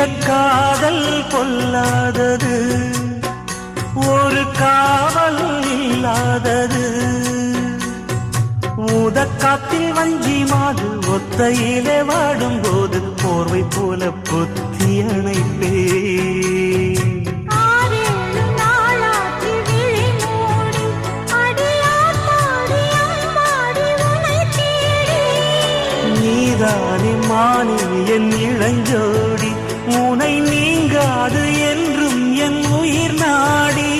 காதல் கொல்லாதது, ஒரு காவல் இல்லாதது. ஊதக்காத்தில் வஞ்சி மாது ஒத்தையிலே வாடும்போது போர்வை போல பொத்தி அணைப்பே. நீதானே மானே என் இளஞ்சோடி, உனை நீங்காது என்றும் என் உயிர் நாடி.